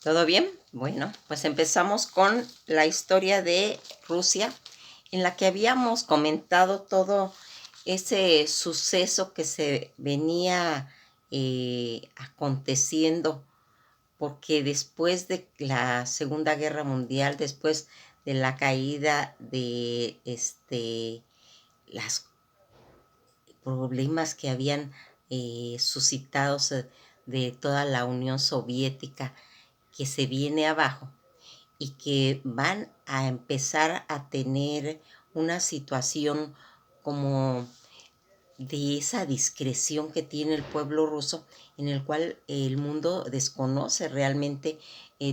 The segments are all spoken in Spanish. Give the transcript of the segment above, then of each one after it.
¿Todo bien? Bueno, pues empezamos con la historia de Rusia, en la que habíamos comentado todo ese suceso que se venía aconteciendo, porque después de la Segunda Guerra Mundial, después de la caída de las problemas que habían suscitado de toda la Unión Soviética, que se viene abajo y que van a empezar a tener una situación como de esa discreción que tiene el pueblo ruso, en el cual el mundo desconoce realmente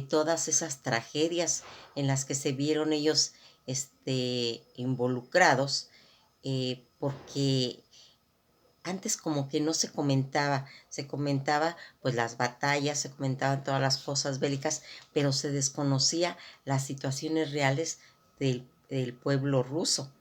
todas esas tragedias en las que se vieron ellos involucrados, porque antes como que no se comentaba pues las batallas, se comentaban todas las cosas bélicas, pero se desconocía las situaciones reales del pueblo ruso,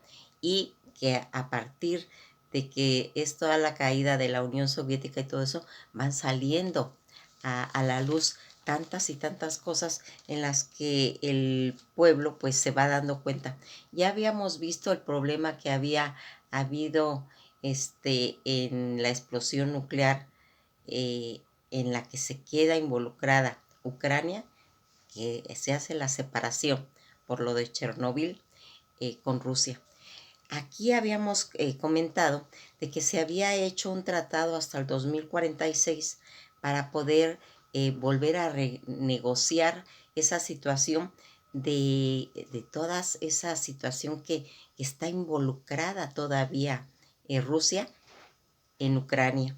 y que a partir de que es toda la caída de la Unión Soviética y todo eso, van saliendo a la luz tantas y tantas cosas en las que el pueblo pues se va dando cuenta. Ya habíamos visto el problema que había habido en la explosión nuclear, eh, en la que se queda involucrada Ucrania, que se hace la separación por lo de Chernobyl con Rusia. Aquí habíamos comentado de que se había hecho un tratado hasta el 2046 para poder volver a renegociar esa situación de toda esa situación que está involucrada todavía Rusia en Ucrania.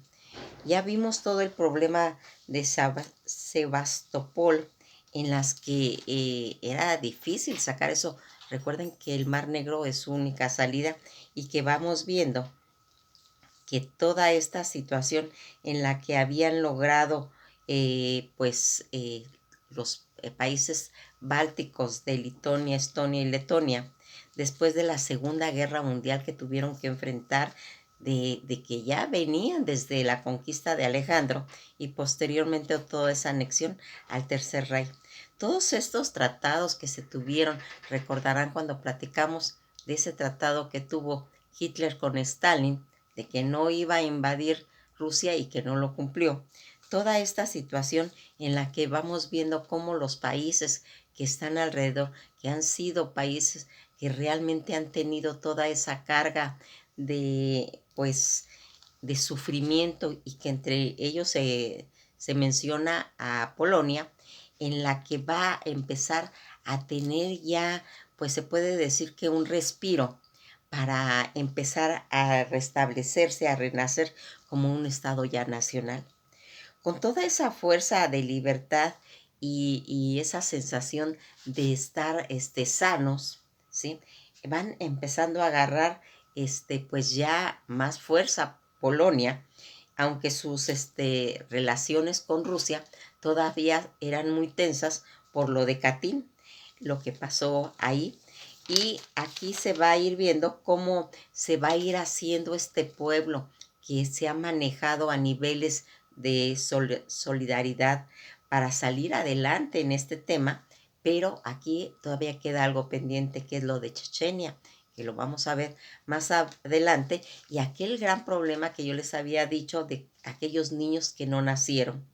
Ya vimos todo el problema de Sebastopol, en las que era difícil sacar eso. Recuerden que el Mar Negro es su única salida, y que vamos viendo que toda esta situación en la que habían logrado los países bálticos de Lituania, Estonia y Letonia, después de la Segunda Guerra Mundial, que tuvieron que enfrentar de que ya venían desde la conquista de Alejandro y posteriormente toda esa anexión al Tercer Reich. Todos estos tratados que se tuvieron, recordarán cuando platicamos de ese tratado que tuvo Hitler con Stalin, de que no iba a invadir Rusia y que no lo cumplió. Toda esta situación en la que vamos viendo cómo los países que están alrededor, que han sido países que realmente han tenido toda esa carga de sufrimiento, y que entre ellos se menciona a Polonia, en la que va a empezar a tener ya, pues se puede decir que un respiro para empezar a restablecerse, a renacer como un estado ya nacional. Con toda esa fuerza de libertad y esa sensación de estar sanos, ¿sí? Van empezando a agarrar pues ya más fuerza Polonia, aunque sus relaciones con Rusia todavía eran muy tensas por lo de Katyn, lo que pasó ahí. Y aquí se va a ir viendo cómo se va a ir haciendo este pueblo que se ha manejado a niveles de solidaridad para salir adelante en este tema, pero aquí todavía queda algo pendiente, que es lo de Chechenia, que lo vamos a ver más adelante, y aquel gran problema que yo les había dicho de aquellos niños que no nacieron,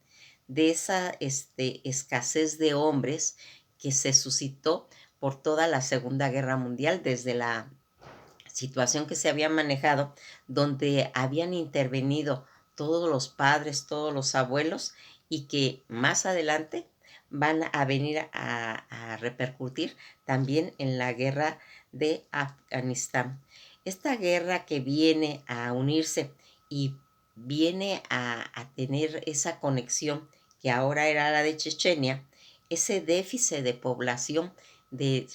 de esa escasez de hombres que se suscitó por toda la Segunda Guerra Mundial, desde la situación que se había manejado, donde habían intervenido todos los padres, todos los abuelos, y que más adelante van a venir a repercutir también en la guerra de Afganistán. Esta guerra que viene a unirse y viene a tener esa conexión que ahora era la de Chechenia, ese déficit de población,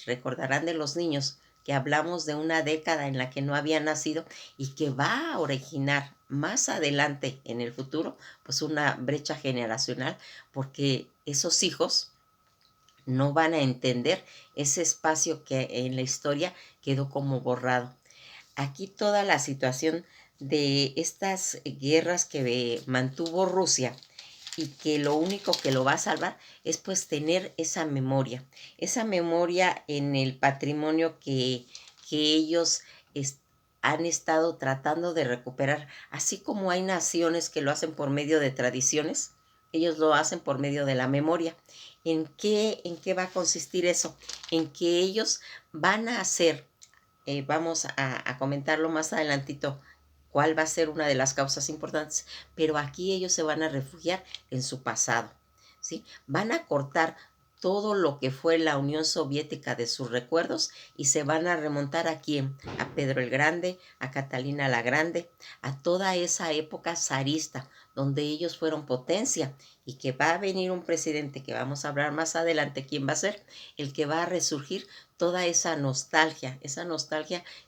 recordarán de los niños, que hablamos de una década en la que no había nacido, y que va a originar más adelante en el futuro pues una brecha generacional, porque esos hijos no van a entender ese espacio que en la historia quedó como borrado. Aquí toda la situación de estas guerras que mantuvo Rusia, y que lo único que lo va a salvar es pues tener esa memoria en el patrimonio que ellos han estado tratando de recuperar, así como hay naciones que lo hacen por medio de tradiciones, ellos lo hacen por medio de la memoria. En qué va a consistir eso? En que ellos van a hacer, vamos a comentarlo más adelantito, cuál va a ser una de las causas importantes, pero aquí ellos se van a refugiar en su pasado, ¿sí? Van a cortar todo lo que fue la Unión Soviética de sus recuerdos y se van a remontar a quién, a Pedro el Grande, a Catalina la Grande, a toda esa época zarista, donde ellos fueron potencia y que va a venir un presidente que vamos a hablar más adelante, quién va a ser, el que va a resurgir toda esa nostalgia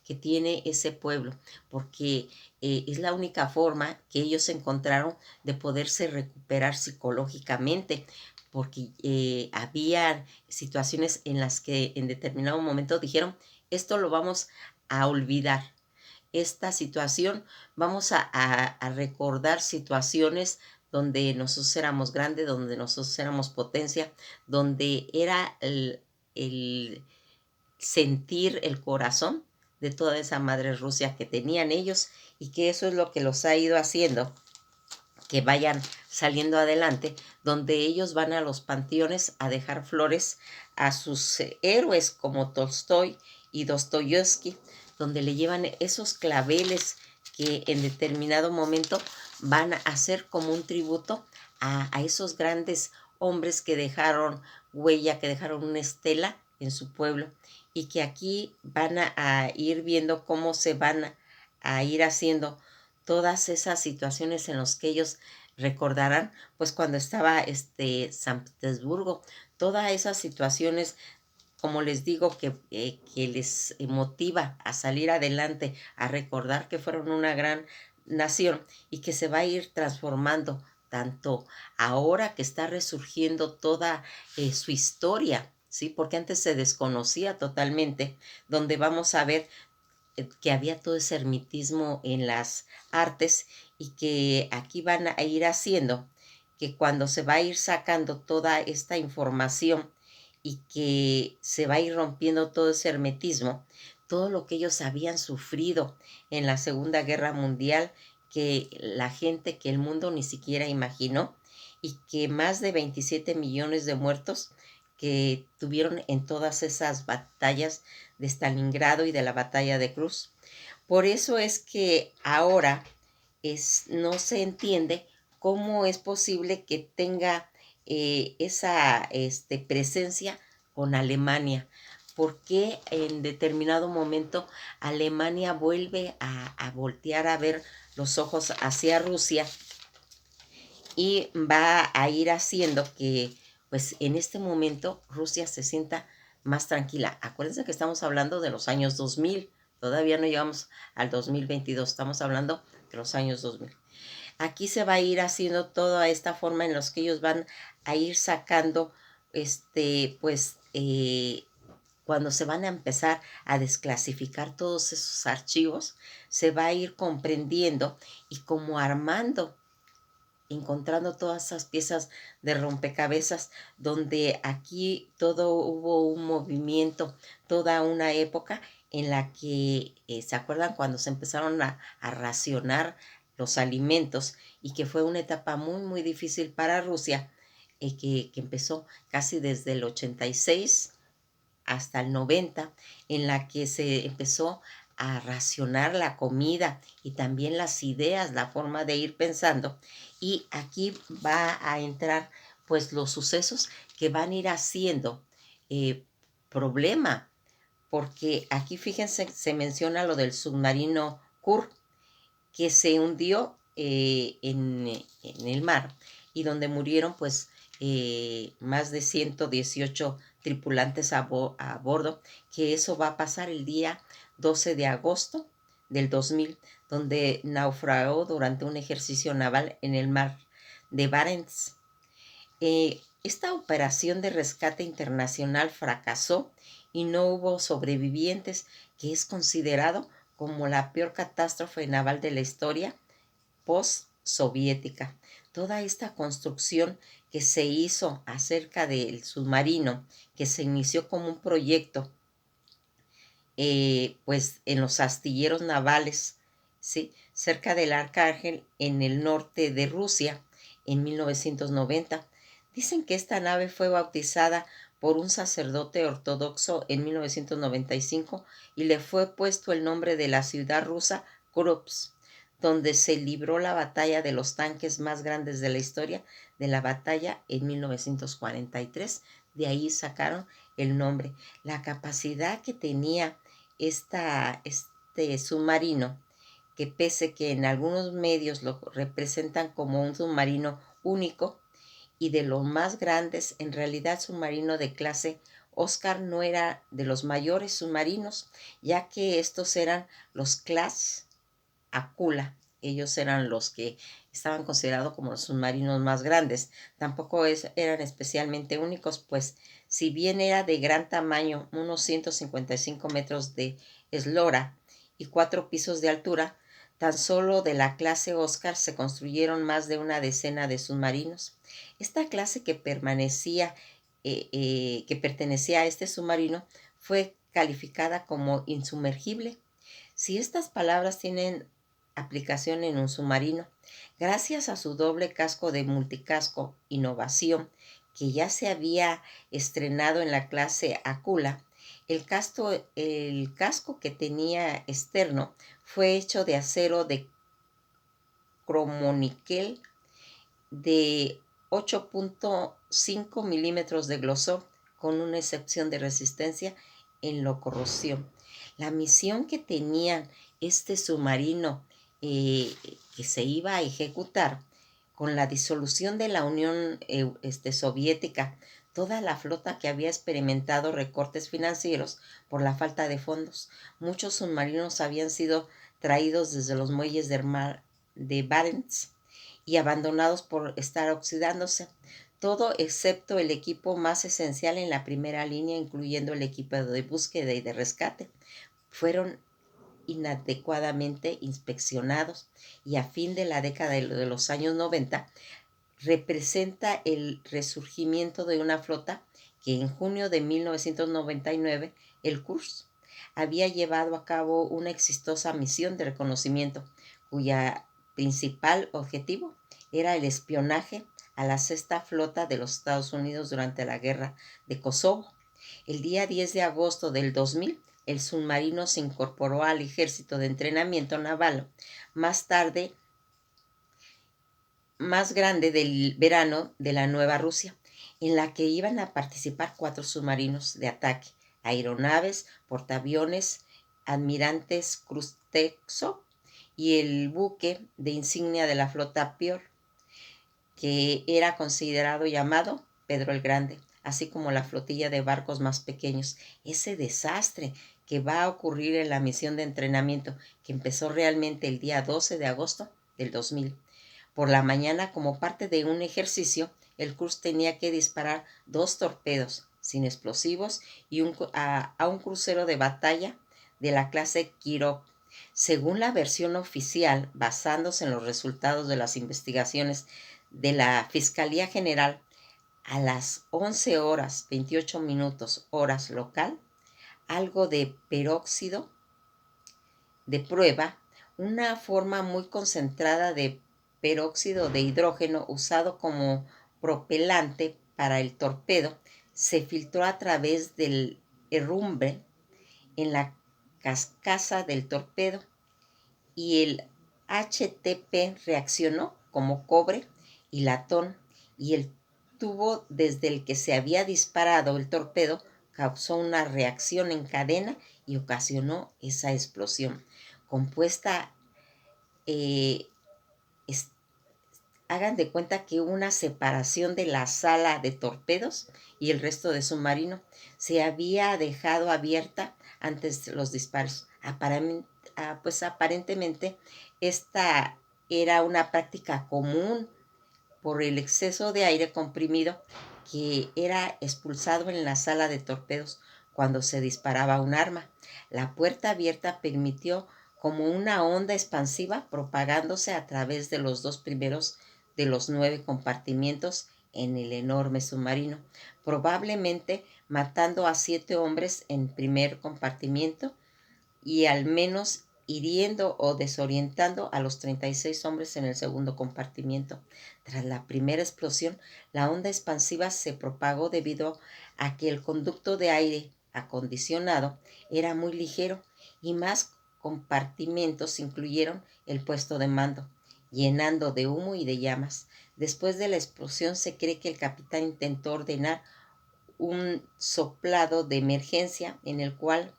que tiene ese pueblo, porque es la única forma que ellos encontraron de poderse recuperar psicológicamente, porque había situaciones en las que en determinado momento dijeron, esto lo vamos a olvidar, esta situación, vamos a recordar situaciones donde nosotros éramos grandes, donde nosotros éramos potencia, donde era el sentir el corazón de toda esa madre Rusia que tenían ellos y que eso es lo que los ha ido haciendo que vayan saliendo adelante, donde ellos van a los panteones a dejar flores a sus héroes como Tolstoy y Dostoyevsky, donde le llevan esos claveles que en determinado momento van a ser como un tributo a esos grandes hombres que dejaron huella, que dejaron una estela en su pueblo y que aquí van a ir viendo cómo se van a ir haciendo todas esas situaciones en las que ellos recordarán, pues cuando estaba San Petersburgo, todas esas situaciones, como les digo, que les motiva a salir adelante, a recordar que fueron una gran nación y que se va a ir transformando tanto ahora que está resurgiendo toda su historia, ¿sí? Porque antes se desconocía totalmente, donde vamos a ver que había todo ese ermitismo en las artes y que aquí van a ir haciendo que cuando se va a ir sacando toda esta información y que se va a ir rompiendo todo ese hermetismo, todo lo que ellos habían sufrido en la Segunda Guerra Mundial, que la gente, que el mundo ni siquiera imaginó, y que más de 27 millones de muertos que tuvieron en todas esas batallas de Stalingrado y de la batalla de Cruz. Por eso es que ahora no se entiende cómo es posible que tenga esa presencia con Alemania. ¿Por qué en determinado momento Alemania vuelve a voltear a ver los ojos hacia Rusia y va a ir haciendo que, pues en este momento, Rusia se sienta más tranquila? Acuérdense que estamos hablando de los años 2000, todavía no llegamos al 2022, estamos hablando de los años 2000. Aquí se va a ir haciendo toda esta forma en los que ellos van a ir sacando, pues, cuando se van a empezar a desclasificar todos esos archivos, se va a ir comprendiendo y como armando, encontrando todas esas piezas de rompecabezas, donde aquí todo hubo un movimiento, toda una época en la que, ¿se acuerdan cuando se empezaron a racionar los alimentos? Y que fue una etapa muy, muy difícil para Rusia, que empezó casi desde el 86 hasta el 90, en la que se empezó a racionar la comida y también las ideas, la forma de ir pensando. Y aquí va a entrar pues los sucesos que van a ir haciendo problema, porque aquí fíjense, se menciona lo del submarino Kur, que se hundió en el mar y donde murieron pues más de 118 tripulantes a bordo, que eso va a pasar el día 12 de agosto del 2000, donde naufragó durante un ejercicio naval en el mar de Barents. Esta operación de rescate internacional fracasó y no hubo sobrevivientes, que es considerado como la peor catástrofe naval de la historia post-soviética, toda esta construcción que se hizo acerca del submarino, que se inició como un proyecto, pues en los astilleros navales, ¿sí? Cerca del Arcángel, en el norte de Rusia, en 1990. Dicen que esta nave fue bautizada por un sacerdote ortodoxo en 1995 y le fue puesto el nombre de la ciudad rusa Kursk, donde se libró la batalla de los tanques más grandes de la historia de la batalla en 1943. De ahí sacaron el nombre. La capacidad que tenía este submarino, que pese que en algunos medios lo representan como un submarino único y de los más grandes, en realidad submarino de clase Oscar no era de los mayores submarinos, ya que estos eran los Class Akula. Ellos eran los que estaban considerados como los submarinos más grandes. Tampoco eran especialmente únicos, pues si bien era de gran tamaño, unos 155 metros de eslora y 4 pisos de altura, tan solo de la clase Oscar se construyeron más de una decena de submarinos. Esta clase que pertenecía a este submarino fue calificada como insumergible. Si estas palabras tienen aplicación en un submarino, gracias a su doble casco de multicasco innovación que ya se había estrenado en la clase Akula, el casco que tenía externo fue hecho de acero de cromoníquel de 8.5 milímetros de grosor, con una excepción de resistencia en la corrosión. La misión que tenía este submarino que se iba a ejecutar con la disolución de la Unión Soviética, toda la flota que había experimentado recortes financieros por la falta de fondos. Muchos submarinos habían sido traídos desde los muelles del mar de Barents y abandonados por estar oxidándose. Todo excepto el equipo más esencial en la primera línea, incluyendo el equipo de búsqueda y de rescate, fueron inadecuadamente inspeccionados, y a fin de la década de los años 90 representa el resurgimiento de una flota que en junio de 1999 el Kursk había llevado a cabo una exitosa misión de reconocimiento, cuya principal objetivo era el espionaje a la sexta flota de los Estados Unidos durante la guerra de Kosovo. El día 10 de agosto del 2000, el submarino se incorporó al ejército de entrenamiento naval más tarde, más grande del verano de la Nueva Rusia, en la que iban a participar 4 submarinos de ataque, aeronaves, portaaviones, almirantes Krustexov y el buque de insignia de la flota Pior, que era considerado llamado Pedro el Grande, así como la flotilla de barcos más pequeños. Ese desastre que va a ocurrir en la misión de entrenamiento, que empezó realmente el día 12 de agosto del 2000. Por la mañana, como parte de un ejercicio, el Kursk tenía que disparar 2 torpedos sin explosivos y a un crucero de batalla de la clase Kirov. Según la versión oficial, basándose en los resultados de las investigaciones de la Fiscalía General, a las 11 horas 28 minutos horas local, algo de peróxido de prueba, una forma muy concentrada de peróxido de hidrógeno usado como propelante para el torpedo, se filtró a través del herrumbre en la carcasa del torpedo, y el HTP reaccionó como cobre y latón, y el tubo desde el que se había disparado el torpedo causó una reacción en cadena y ocasionó esa explosión. Compuesta, eh, es- hagan de cuenta que hubo una separación de la sala de torpedos y el resto de submarino. Se había dejado abierta antes de los disparos. Pues aparentemente esta era una práctica común por el exceso de aire comprimido que era expulsado en la sala de torpedos cuando se disparaba un arma. La puerta abierta permitió como una onda expansiva propagándose a través de los 2 primeros de los 9 compartimientos en el enorme submarino, probablemente matando a 7 hombres en primer compartimiento y al menos hiriendo o desorientando a los 36 hombres en el segundo compartimiento. Tras la primera explosión, la onda expansiva se propagó debido a que el conducto de aire acondicionado era muy ligero y más compartimentos incluyeron el puesto de mando, llenando de humo y de llamas. Después de la explosión se cree que el capitán intentó ordenar un soplado de emergencia en el cual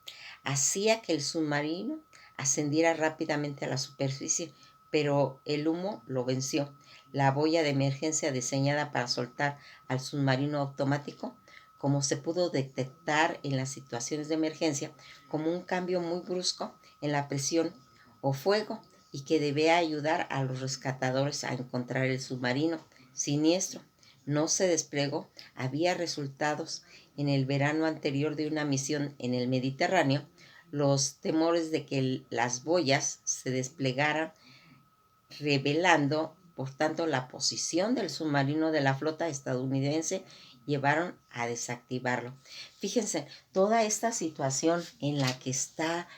hacía que el submarino ascendiera rápidamente a la superficie, pero el humo lo venció. La boya de emergencia diseñada para soltar al submarino automático, como se pudo detectar en las situaciones de emergencia, como un cambio muy brusco en la presión o fuego y que debía ayudar a los rescatadores a encontrar el submarino siniestro. No se desplegó, había resultados en el verano anterior de una misión en el Mediterráneo, los temores de que las boyas se desplegaran, revelando, por tanto, la posición del submarino de la flota estadounidense, llevaron a desactivarlo. Fíjense, toda esta situación en la que está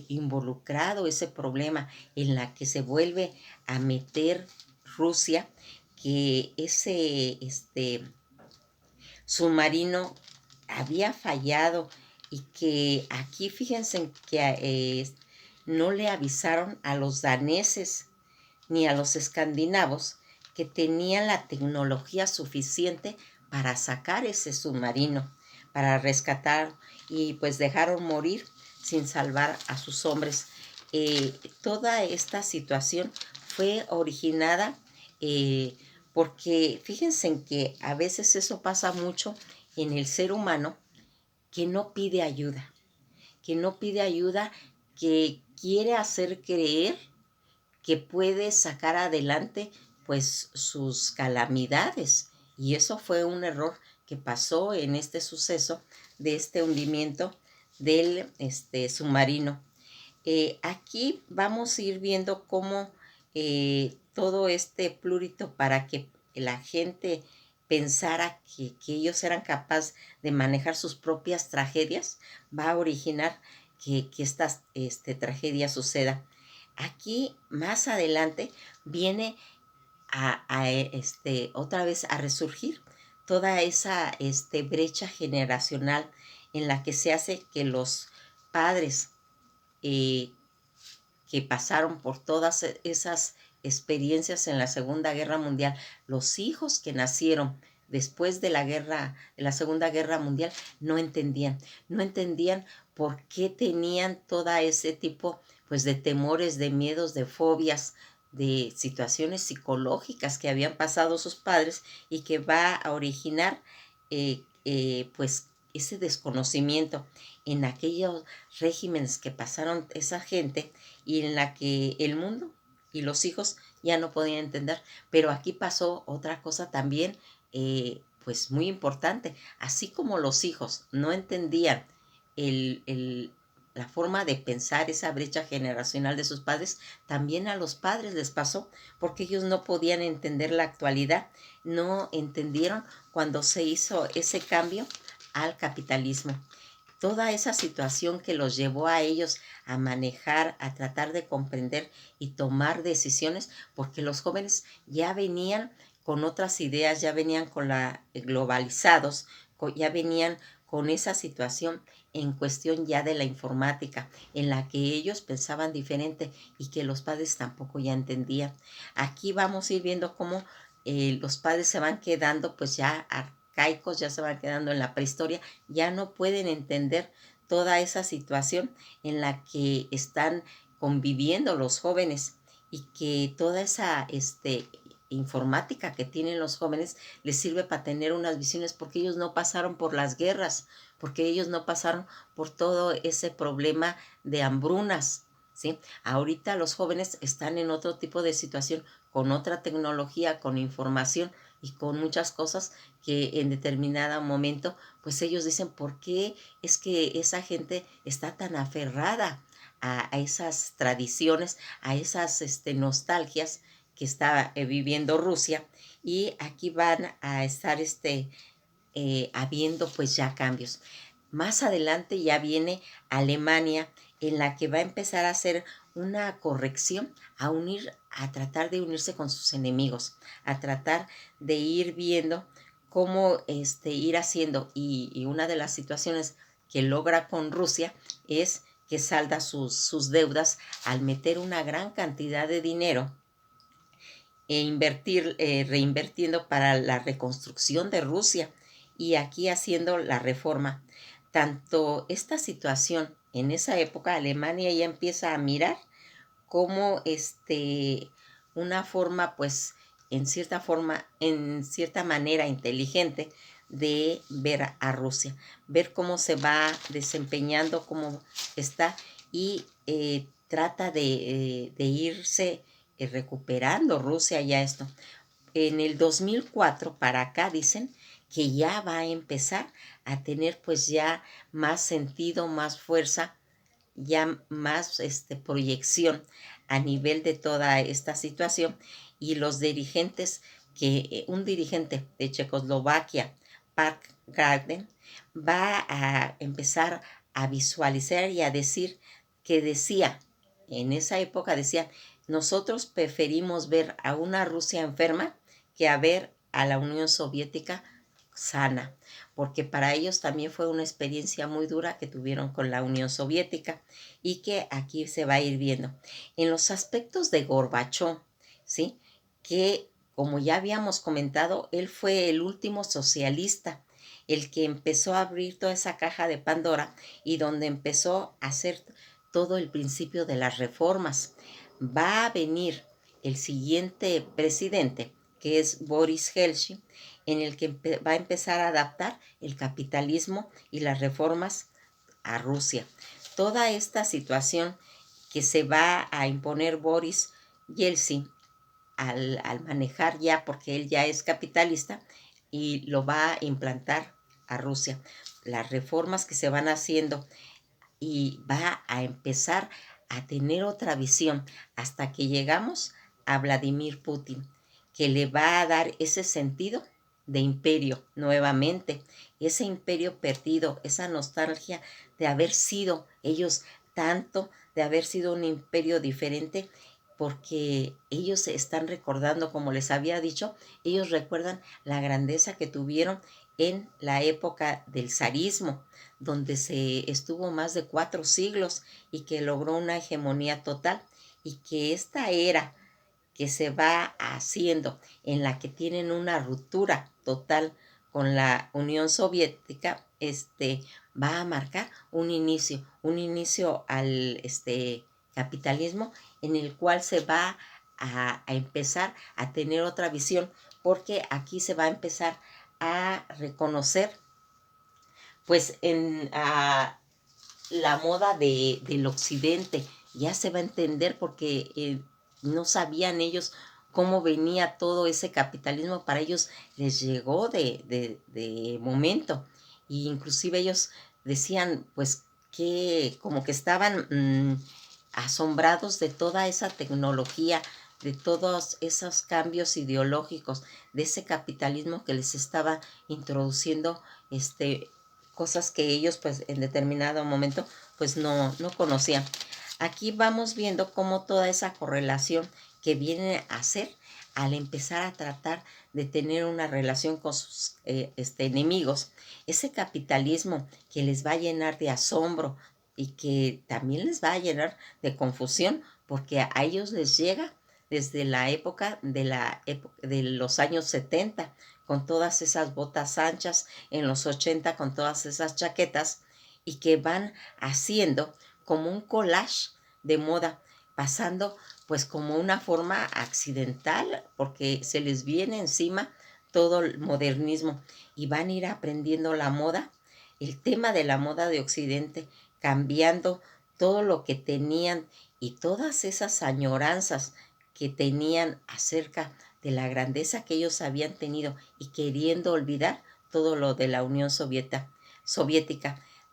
involucrado ese problema, en la que se vuelve a meter Rusia, que ese submarino había fallado y que aquí fíjense que no le avisaron a los daneses ni a los escandinavos que tenían la tecnología suficiente para sacar ese submarino, para rescatar, y pues dejaron morir sin salvar a sus hombres. Toda esta situación fue originada porque fíjense en que a veces eso pasa mucho en el ser humano, que no pide ayuda, que no pide ayuda, que quiere hacer creer que puede sacar adelante pues sus calamidades. Y eso fue un error que pasó en este suceso de este hundimiento del submarino. Aquí vamos a ir viendo cómo todo este plurito para que la gente pensara que ellos eran capaces de manejar sus propias tragedias, va a originar que esta tragedia suceda. Aquí más adelante viene otra vez a resurgir toda esa brecha generacional en la que se hace que los padres eh, que pasaron por todas esas experiencias en la Segunda Guerra Mundial, los hijos que nacieron después de la Segunda Guerra Mundial, no entendían por qué tenían toda ese tipo, pues, de temores, de miedos, de fobias, de situaciones psicológicas que habían pasado sus padres y que va a originar, pues, ese desconocimiento en aquellos regímenes que pasaron esa gente y en la que el mundo y los hijos ya no podían entender. Pero aquí pasó otra cosa también, pues muy importante. Así como los hijos no entendían la forma de pensar, esa brecha generacional de sus padres, también a los padres les pasó, porque ellos no podían entender la actualidad, no entendieron cuando se hizo ese cambio al capitalismo. Toda esa situación que los llevó a ellos a manejar, a tratar de comprender y tomar decisiones, porque los jóvenes ya venían con otras ideas, ya venían con globalizados, ya venían con esa situación en cuestión ya de la informática, en la que ellos pensaban diferente y que los padres tampoco ya entendían. Aquí vamos a ir viendo cómo los padres se van quedando pues ya arcaicos, ya se van quedando en la prehistoria, ya no pueden entender toda esa situación en la que están conviviendo los jóvenes y que toda esa informática que tienen los jóvenes les sirve para tener unas visiones, porque ellos no pasaron por las guerras, porque ellos no pasaron por todo ese problema de hambrunas, ¿sí? Ahorita los jóvenes están en otro tipo de situación, con otra tecnología, con información y con muchas cosas que en determinado momento, pues ellos dicen, ¿por qué es que esa gente está tan aferrada a esas tradiciones, a esas nostalgias que está viviendo Rusia, y aquí van a estar habiendo pues ya cambios. Más adelante ya viene Alemania, en la que va a empezar a hacer una corrección, a tratar de unirse con sus enemigos, a tratar de ir viendo cómo ir haciendo, y una de las situaciones que logra con Rusia es que salda sus deudas al meter una gran cantidad de dinero reinvirtiendo para la reconstrucción de Rusia, y aquí haciendo la reforma. Tanto esta situación en esa época, Alemania ya empieza a mirar como una forma, pues, en cierta manera inteligente de ver a Rusia, ver cómo se va desempeñando, cómo está, y trata de irse recuperando Rusia ya esto. En el 2004 para acá dicen que ya va a empezar a tener pues ya más sentido, más fuerza, ya más proyección a nivel de toda esta situación, y los dirigentes, que un dirigente de Checoslovaquia, Park Garden, va a empezar a visualizar y a decir que decía, en esa época decía, nosotros preferimos ver a una Rusia enferma que a ver a la Unión Soviética sana, porque para ellos también fue una experiencia muy dura que tuvieron con la Unión Soviética, y que aquí se va a ir viendo. En los aspectos de Gorbachov, ¿sí? Que como ya habíamos comentado, él fue el último socialista, el que empezó a abrir toda esa caja de Pandora, y donde empezó a hacer todo el principio de las reformas. Va a venir el siguiente presidente, que es Boris Yeltsin, en el que va a empezar a adaptar el capitalismo y las reformas a Rusia. Toda esta situación que se va a imponer Boris Yeltsin al manejar ya, porque él ya es capitalista, y lo va a implantar a Rusia. Las reformas que se van haciendo, y va a empezar a tener otra visión hasta que llegamos a Vladimir Putin, que le va a dar ese sentido de imperio nuevamente, ese imperio perdido, esa nostalgia de haber sido ellos tanto, de haber sido un imperio diferente, porque ellos se están recordando, como les había dicho, ellos recuerdan la grandeza que tuvieron en la época del zarismo, donde se estuvo más de 4 siglos y que logró una hegemonía total, y que esta era que se va haciendo, en la que tienen una ruptura total con la Unión Soviética, va a marcar un inicio al capitalismo, en el cual se va a empezar a tener otra visión, porque aquí se va a empezar a reconocer pues la moda del occidente. Ya se va a entender, porque no sabían ellos cómo venía todo ese capitalismo. Para ellos les llegó de momento, y inclusive ellos decían pues que como que estaban asombrados de toda esa tecnología, de todos esos cambios ideológicos, de ese capitalismo que les estaba introduciendo cosas que ellos pues en determinado momento pues no conocían. Aquí vamos viendo cómo toda esa correlación que viene a hacer al empezar a tratar de tener una relación con sus enemigos, ese capitalismo que les va a llenar de asombro, y que también les va a llenar de confusión, porque a ellos les llega desde la época de los años 70, con todas esas botas anchas, en los 80 con todas esas chaquetas, y que van haciendo como un collage de moda, pasando pues como una forma accidental, porque se les viene encima todo el modernismo, y van a ir aprendiendo la moda, el tema de la moda de Occidente, cambiando todo lo que tenían, y todas esas añoranzas que tenían acerca de la grandeza que ellos habían tenido, y queriendo olvidar todo lo de la Unión Soviética,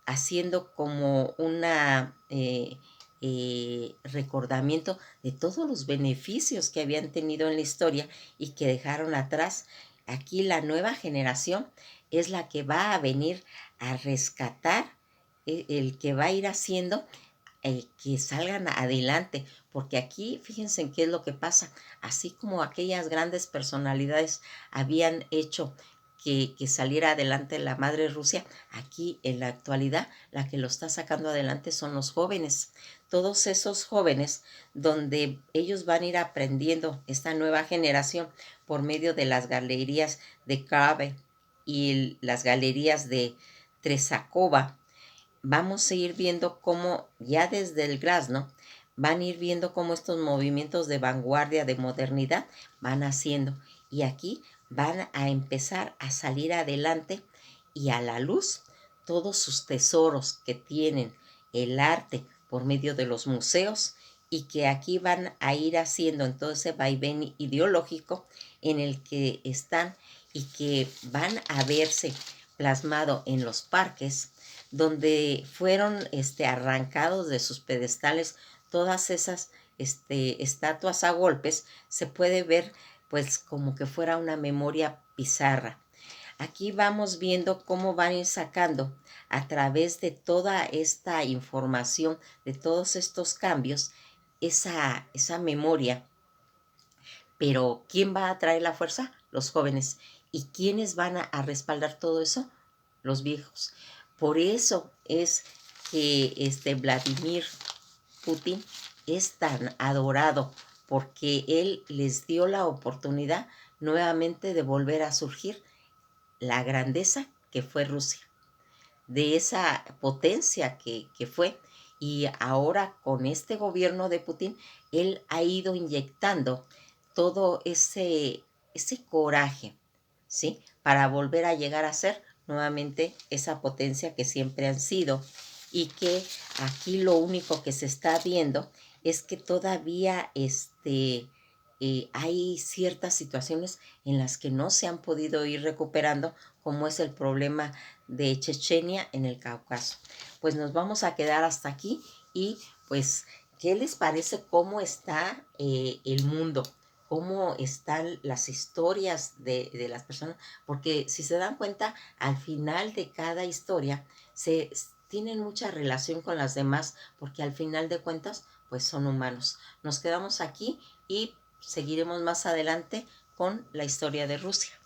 haciendo como recordamiento de todos los beneficios que habían tenido en la historia y que dejaron atrás. Aquí la nueva generación es la que va a venir a rescatar, el que va a ir haciendo el que salgan adelante, porque aquí fíjense en qué es lo que pasa, así como aquellas grandes personalidades habían hecho que saliera adelante la madre Rusia, aquí en la actualidad la que lo está sacando adelante son los jóvenes, todos esos jóvenes donde ellos van a ir aprendiendo esta nueva generación por medio de las galerías de Krabe y las galerías de Tresakova. Vamos a ir viendo cómo ya desde el Glasnost van a ir viendo cómo estos movimientos de vanguardia, de modernidad, van haciendo. Y aquí van a empezar a salir adelante y a la luz todos sus tesoros que tienen el arte por medio de los museos y que aquí van a ir haciendo en todo ese vaivén ideológico en el que están y que van a verse plasmado en los parques donde fueron arrancados de sus pedestales todas esas estatuas a golpes, se puede ver pues como que fuera una memoria pizarra. Aquí vamos viendo cómo van a ir sacando a través de toda esta información, de todos estos cambios, esa memoria. Pero ¿quién va a traer la fuerza? Los jóvenes. ¿Y quiénes van a respaldar todo eso? Los viejos. Por eso es que Vladimir Putin es tan adorado, porque él les dio la oportunidad nuevamente de volver a surgir la grandeza que fue Rusia, de esa potencia que fue. Y ahora con este gobierno de Putin, él ha ido inyectando todo ese coraje, ¿sí? Para volver a llegar a ser nuevamente esa potencia que siempre han sido y que aquí lo único que se está viendo es que todavía hay ciertas situaciones en las que no se han podido ir recuperando, como es el problema de Chechenia en el Cáucaso. Pues nos vamos a quedar hasta aquí y pues, ¿qué les parece cómo está el mundo? Cómo están las historias de las personas, porque si se dan cuenta, al final de cada historia se tienen mucha relación con las demás, porque al final de cuentas, pues son humanos. Nos quedamos aquí y seguiremos más adelante con la historia de Rusia.